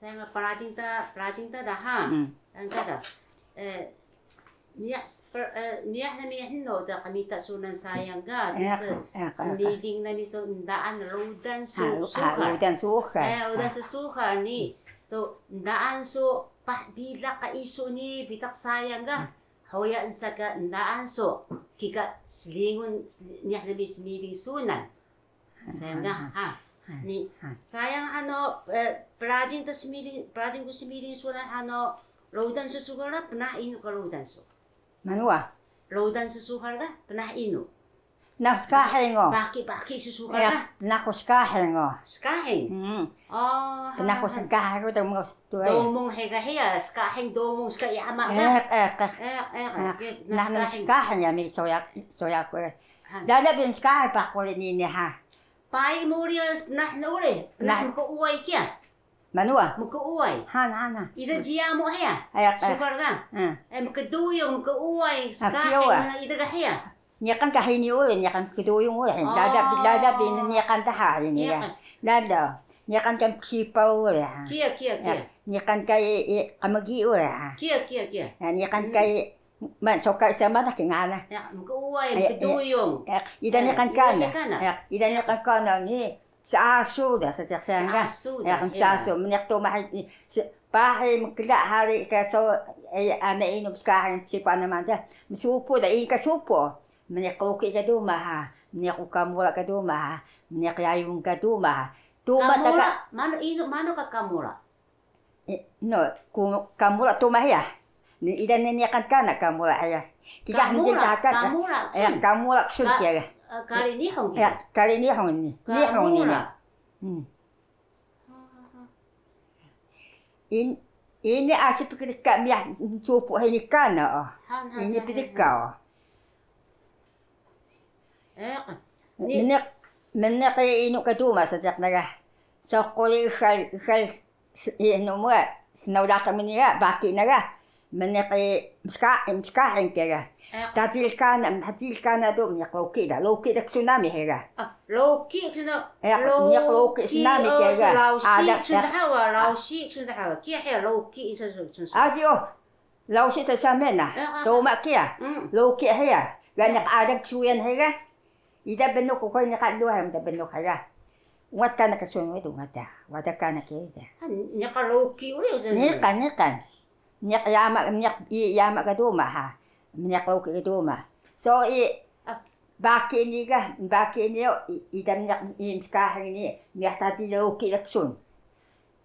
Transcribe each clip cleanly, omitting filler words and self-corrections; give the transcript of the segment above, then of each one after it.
Saya pelajin ta dah ha. Anda dah. Niya na no da kami ta sunan sayang ga. Sending na ni so daan rodan sukar. Rodan sukar. Rodan sukar ni. So daan so bila ka iso ni bitak sayang ga. Hawayaan sa ka daan so kika selingun niya na sending sunan. Sayang ga ha. Ni sayang pelajin ko semiling sunan rodan sukar na pernah ino ka rodan so. Manua? Rodan sukar na pernah ino. Nakahin ngo. Baki sukar na. Nakuskahin ngo. Skahin? Oh. Nakuskahin ko mo. Domong hega skahin domong ska yama na. Nakuskahin ya mi soya ko. Dada bin skahin pa ko ni ha. Pai murias nah ule. Nah ko uai kia. Manua? Muka uai. Hana. Ida jia mo hea. Sukar na. Muka duyong, muka uai. Skahin ida ka hea. Niya kan kahin ule, niya kan kiduyong ule. Dada bin niya kan tahahin niya. Dada. Niya kan sipaw ule. Kia. Niya kan kay kamagi ule. Kia. Niya kan kay man soka sama dah kengana. Ya, muka uai, muka duyong. Ida niya kan kana. Ida niya kan kana ni. Sa aso dah setiap sangga. Sa aso menyak tu mahal ni. Pahay magkila hari kaso ana inom sekarang si panamanda. Misupo dah ika supo. Menyak loki ka duma ha. Menyak ukamula ka duma ha. Menyak yayung ka duma ha. Kamula mana ka kamula? No, kamula tu mahya. Ida niya kan kana kamula ya. Kita hendak kan. Kamula sun kia. Kali ni hong ya, kali ni hong ni. Ni hong ni. Ini asyik pergi dekat miah cupu hari kan Ini pergi kau. Menek inuk kedua sejak naga. So kali hal nomor senaudah kami ni baki naga. Menek sekarang kira. Hasilkan tu minyak loki dah tsunami hera. Loki sudah. Minyak loki tsunami kira. Lausi sudah hawa. Kia hera loki sudah. Adio, lausi sama na. Tomak kia. Loki hera. Ganyak ada ksuyan hera. Ida benuk ko ni kadua ham da benuk hera. Wata na kasun itu ngata. Wata kana kira. Nyak loki uli. Nikan. Nyak yama kaduma ha. Minyak loki itu mah. So baki ni ida minyak sekarang ni minyak tadi loki laksun.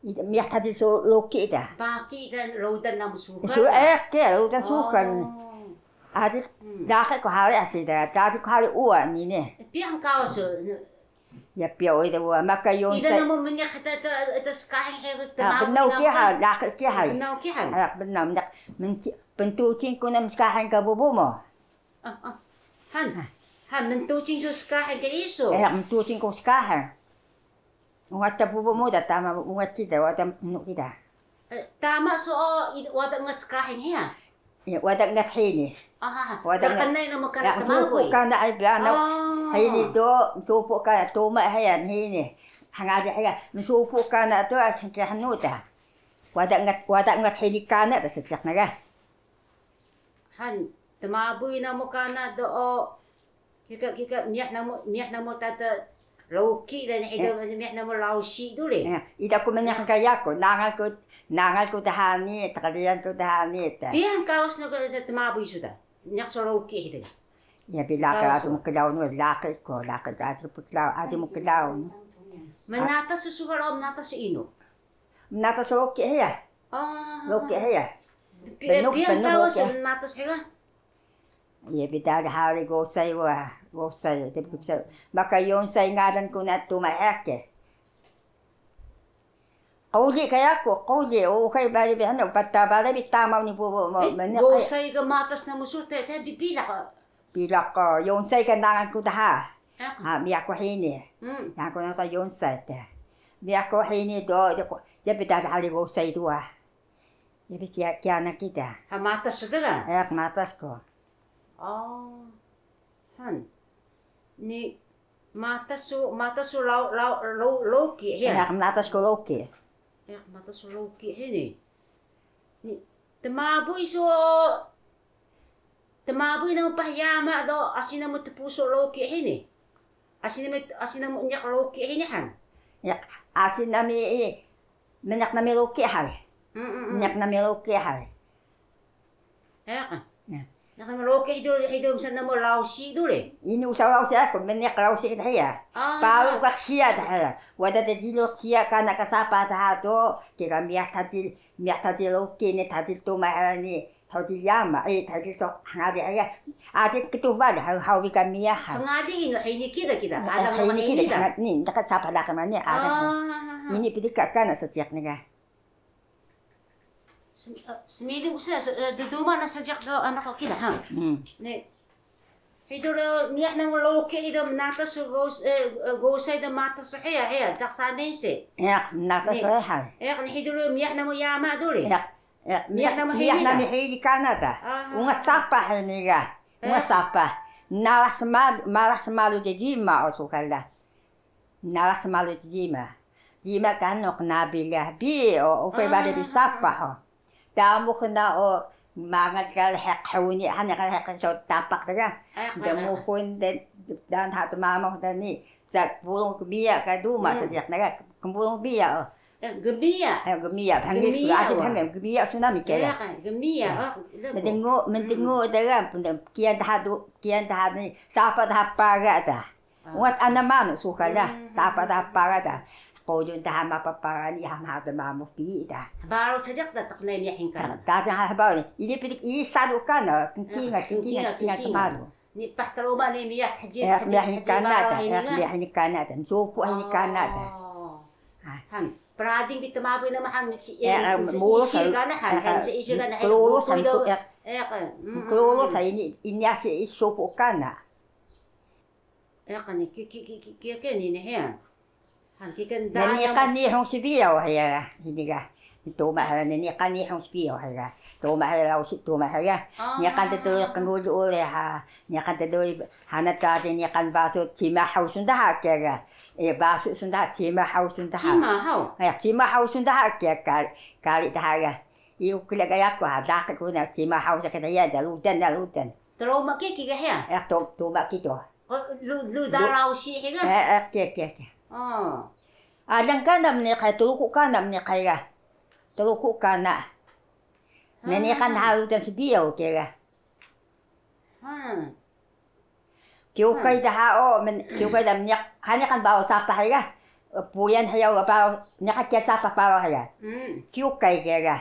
Ida minyak tadi so loki dah. Baki dan rodan nam suka. So rodan suka. Adik dah ko hari asyik dah. Jadi ko hari uan ni ne. Piang kau so. Ya piau itu uan maka yon saya. Ida nama minyak itu sekarang hebat. Benau kia dah kia. Benau kia. Benau minyak pentucing ko nam sekarang ka bubu mo. Han mentucing so sekarang ke iso. Mentucing ko sekarang. Wata bubu mo dah tama ungat kita wata nuk kita. Tama so wata ngat sekarang ya. Ya wata ngat hini. Wata kanay na magkarat na magoy. Kana ay blana. Hini do supo ka tuma hayan hini. Hangadi haya supo kana to at hanuta. Wata ngat hini kana da sejak naga. Han temaboy na mo kana do kika niyak na mo tata loki dan niyak na mo lausi dulu. Ida ko manyak kaya ko nangal ko tahani takalian ko tahani ta. Piang kaos na ko temaboy suda. Niyak so loki hide. Ya bila ka ato mo kalaw no lakay ato mo kalaw. Manata susugal o manata sa ino. Manata sa loki haya. Loki haya. Piang kaos na manata sa haya. Ya bidag hari gosay. Maka yon say ngaran ko na tumahake. Kauli kaya ko, okay bali bihano patta bali bitamaw ni bubo mo. Gosay ka matas na musurte, tayo bibila ka. Bila ko, yon say kandangan ko daha. Miya ko hini. Yan ko na ka yon say ta. Miya ko hini do, ya bidag hari gosay dua. Ya bitia kya na kita. Matas sa ka? Matas ko. Han. Ni matas su loki ya. Matas ko loki. mata soloki ini. Ni temaboy na pahiyama do asina mo tupuso loki ini. Asina mo nyak loki ini han. Ya, asina mi menak na mi loki hal. Nyak na mi loki hal. Nakamalokay hido sa namo lausi dule. Ini usaha lausi ako, menek lausi kita ya. Palu kaksia dah. Wada tadilo kia kana kasapa dah to. Kira miah tadilo kini tadil mahani tadil yama. Tadil so ngadi ya. Adi ketuba dah hau bika miah. Ngadi ini kita. Ada ini kita. Ni dekat sapa dah kemana ada. Ini pidik kana setiap nega. Semili usa di rumah na sajak do anak ko kita ha. Ne. Hidoro niya nang loke hido nata so gosay da mata so ya taksane se. Ya nata so ha. Ya kan hidoro niya na mo yama dole. Ya. Niya na mi hidi Canada. Unga tsapa hiniga. Unga sapa. Malas malu de jima o sukala. Nalas malu de jima. Jima kan nok nabila bi o ko ba de sapa ho. Damo ko na o mga kalhekawini hanya kalhek so tapak daga damo ko dan hat mama ko ni sa bulong biya ka duma sa jak naga kumbulong biya o gemiya panggil sudah aja panggil gemiya tsunami kaya gemiya mendengo daga kian dah ni sapa dah paga dah wat anaman sukala sapa dah paga dah ko yun dah mapaparani hama da mamo pi dah baro sajak da tak na miyahin ka da jang habaw ni ili sadu kana kinga samalu ni pahtaroba ni miyah haji miyahin kana da supu hin kana da han prajing bitamaboy na mahan si mulo kana han si isira na klolo sa ini si supu kana kan ni ne Nani kan ni hong sibiyaw haya hindi ka ito mahal nani kan ni hong sibiyaw haya to mahal raw si to mahal ya ni kan to kan gulo ule ha ni kan to hanat ka ni kan baso chima house nda ha kaya baso sunda chima house nda ha chima house nda ha kaya kali dah ya iu kila kaya ko ha dak ko na chima house ka ya da lutan tro makiki ka ya to makito lu da raw si higa ke alang ka nam ni kay tuko ka nam ni kaya tuko ka na nani kan halutan si biyaw kaya kyo kay dah men kyo kay dam nyak hanya kan bawa sapa haya puyan haya bawa nyak kya sapa bawa haya kyo kay kaya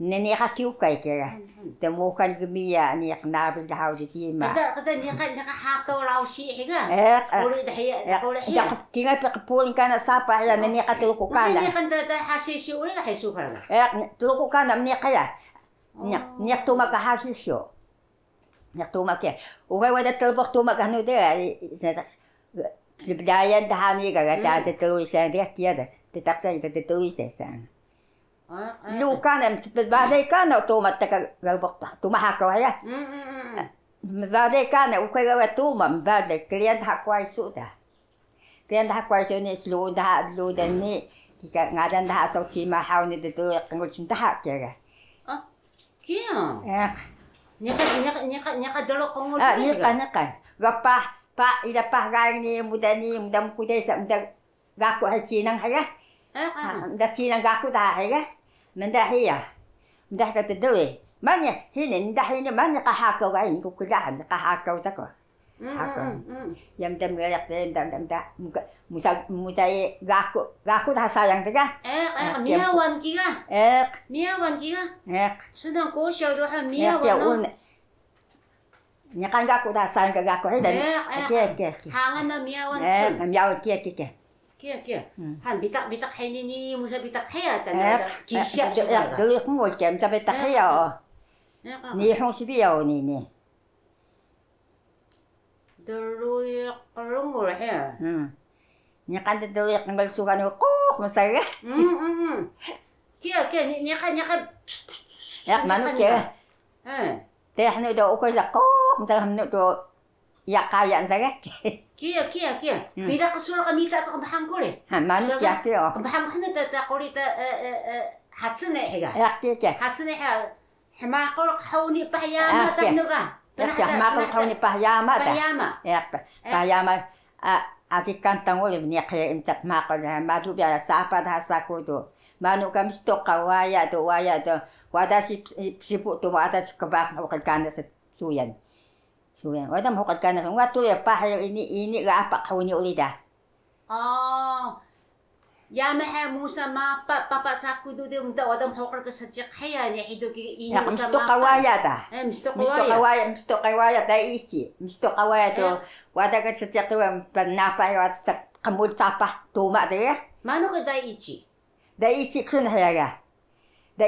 nani ka kyo kay kaya temukan gemiya ni yak nabil dah di tima kada ni kan hakaw law si higa uli dah kinga pulin kana sapa ya nani ka tuko kana ni kan da hasisi uli ka hesu para tuko kana ni kaya ni tuma ka hasisyo ni tuma ke ugai wada telbok tuma ka no de sebenarnya dah ni ka ada tulisan dia kia dah tetak saya ada tulisan Luka na baday ka na automatic galbok tumahakaw ya. Baday ka na ukay gawa tuma baday kliyent hakway suda. Kliyent hakway so ni sluda ludan ni kika ngadan dah so chima haw ni dito kangol sinda kaya. Kia. Nyaka dalo kangol. Nyaka. Gapa pa ida pa gang ni mudam kuday sa mudag gako ha chinang haya. Da chinang gako da haya. Mendahia, mendah kata doi. Mana hini, mendah hini mana kahakau kain kukudahan kahakau tako. Hakau. Yang tem ngeliat tem musai gaku dah sayang tega. Miawan kira. Miawan kira. Sedang kau siapa doa miawan. Nyakan gaku dah sayang ke gaku dan. Hangan na miawan. Miawan kia. Kia. Han bitak hini ni musa bitak haya tanda kisya. Dulu aku ngol kem tapi bitak haya. Ni hong sibiyaw ni. Dulu ya kalungol haya. Nya kan dulu ya ngol suka ni kok masaya. Kia nya kan. Ya manu kia. Teh nu do ko sa kok, mta hamnu do ya kaya saga. Kia. Bila kesura kami tak kebahang kule. Manu kia. Kebahang kana tak kuli ta hatsune hega. Ya kia. Hatsune ha. Ma kul khawni pahyama ta nuga. Ma kul khawni pahyama ta. Ya pahyama aji kantang oleh ni kaya imtak ma kul madu biasa sapa dah sakudu. Manu kami stok waya tu wadashi sibuk tu wadashi kebak kan suyan. Wadam hukad ka na nga to ya pahayo ini ga apa khawni ulida. Ya maha Musa ma papa sakudu de umta wadam hukad ka sa kaya ni hido ki ini Musa ma. Misto kawaya da ichi. Misto kawaya to wada ka sa to panapa wat sa kamul sapa tuma de. Mano ka da ichi? Da ichi kun hayaga. Da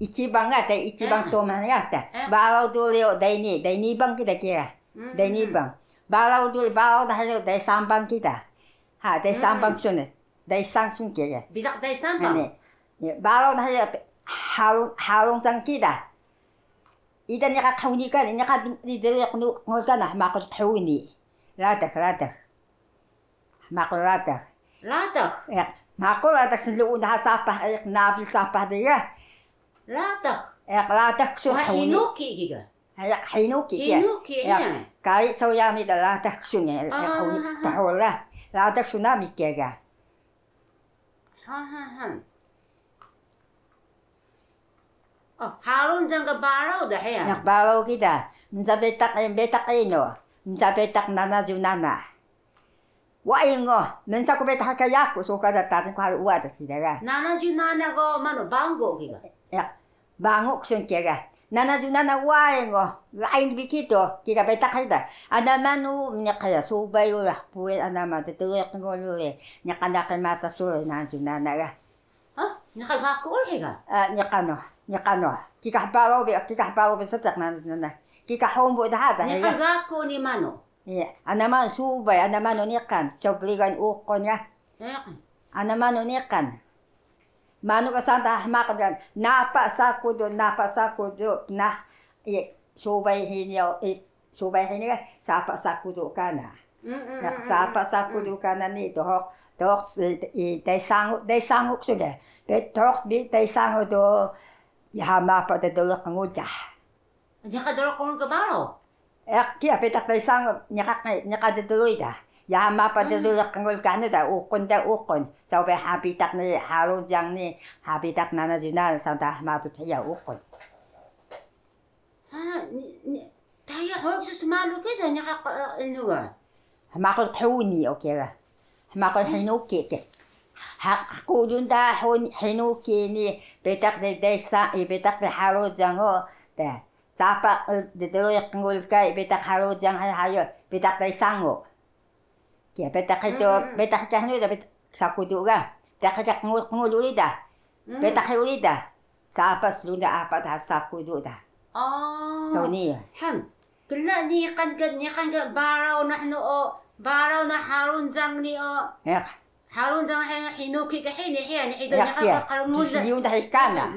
ichibang nga, ichibang toma nga ta. Balaw dulio, day ni bang kita kira. Day ni bang. Balaw dahil day sambang kita. Ha, day sambang sunod. Day sang sun kira. Bidak day sambang? Balaw dahil halong sang kita. Ida niya kakawni ka, niya kadidiri ngol ka na, makot kawni. Radak. Makot radak. Radak? Makot radak sa luon na sapah, nabil sapah diya. Radak. Radak sun kawni. Hinuki giga. Hinuki ya. Kai soyami da radak sun ya kawni kahola. Radak sunami kega. Harun jangka balaw dah ya. Nak balaw kita. Minsa betak ino. Minsa betak nana junana. Wa ingo. Minsa ko betak kaya ko so kada tatin ko halu wata sidaga. Nana junana ko mano bango giga. Ya. Bango sun kega. Nana junana wa ingo. Lain bikito kika betak kita. Ada manu nya kaya subay ulah puel ana mata tulek ngolule. Nya kada kay mata sule nana junana ga. Nakagakol hega? Nyakano. Kikahbalaw sa tak na. Kikahombo dah ada. Nakagako ni mano? Iya. Anaman subay, anaman nikan. Sobligan ukon ya. Anaman nikan. Mano ka santa hamakan. Napa sakudo na. Subay hinyo. Subay hinyo. Sapa sakudo kana. Sapa sakudo kana ni. Toch day sanguk sudah. Toch day sanguk do ya mapa de dolok ngudah. Nya ka dolok kung kabalo. Kia petak day sanguk nya de doloy dah. Ya mapa de dolok ngul kanu da ukon. Sabe habitak ni halo jang ni habitak nana juna santa matu thaya ukon. Taya hoek sa smalu kita nya ka inuga. Makol thuni okay ga. Makon hinuki ke. Hak kudun da hinuki ni betak de desa betak de halo jango da. Tapa de doyak ngul kai betak halo jang hayo betak de sango. Kia betak itu betak tahnu da sakudu ga. Tak ngul ulida. Betak ulida. Sapas lunda apa da sakudu da. So ni. Kena ni kan baraw nahnu baraw na Harun jang ni Harun jang hinuki ka hini ida nakakalungod. Siliw dah ikana.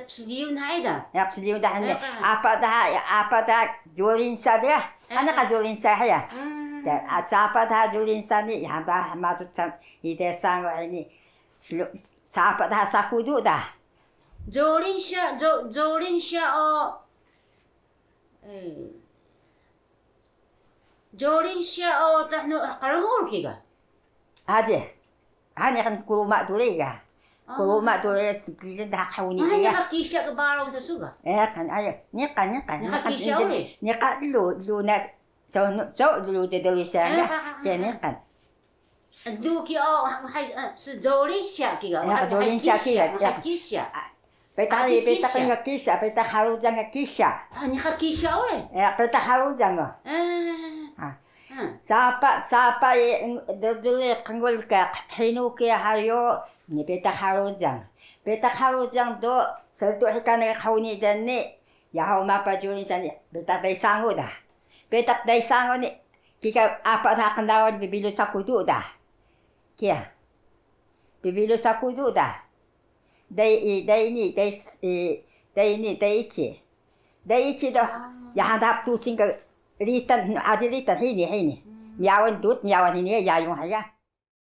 Siliw na ida. Siliw dah ni. Apa dah julin sa dia. Anak ka julin sa ya. Apa dah julin sa ni yang dah matut ide sang ini. Apa dah sakudu dah. Julin siya Jorin siya tahno kalungol kiga. Ade. Hani kan kuluma dule ga. Kuluma dule kilin dah kawni ya. Hani kisya ka baraw sa suga. Kan ayo. Nyekan. Kisya uli. Nyekan lu na so lu de dule siya. Nyekan. Du ki sa Jorin siya kiga. Jorin siya kiga. Kisya. Petak nga kisya, petak harujang nga kisya. Nya kisya uli. Petak harujang nga. Sapa dulu kanggol ka hinuki hayo ni betak harujang do salto hikan ka kawni dan ni yahaw mapa julin sa ni betak day sango dah. Betak day sango ni kika apa dah kandawan bibilo sa kudu dah. Kia. Bibilo sa kudu dah. Day ichi do. Yahan tap tu sing ka ritan, adi ritan hini. Miawan dut, miawan hini ya yung haya.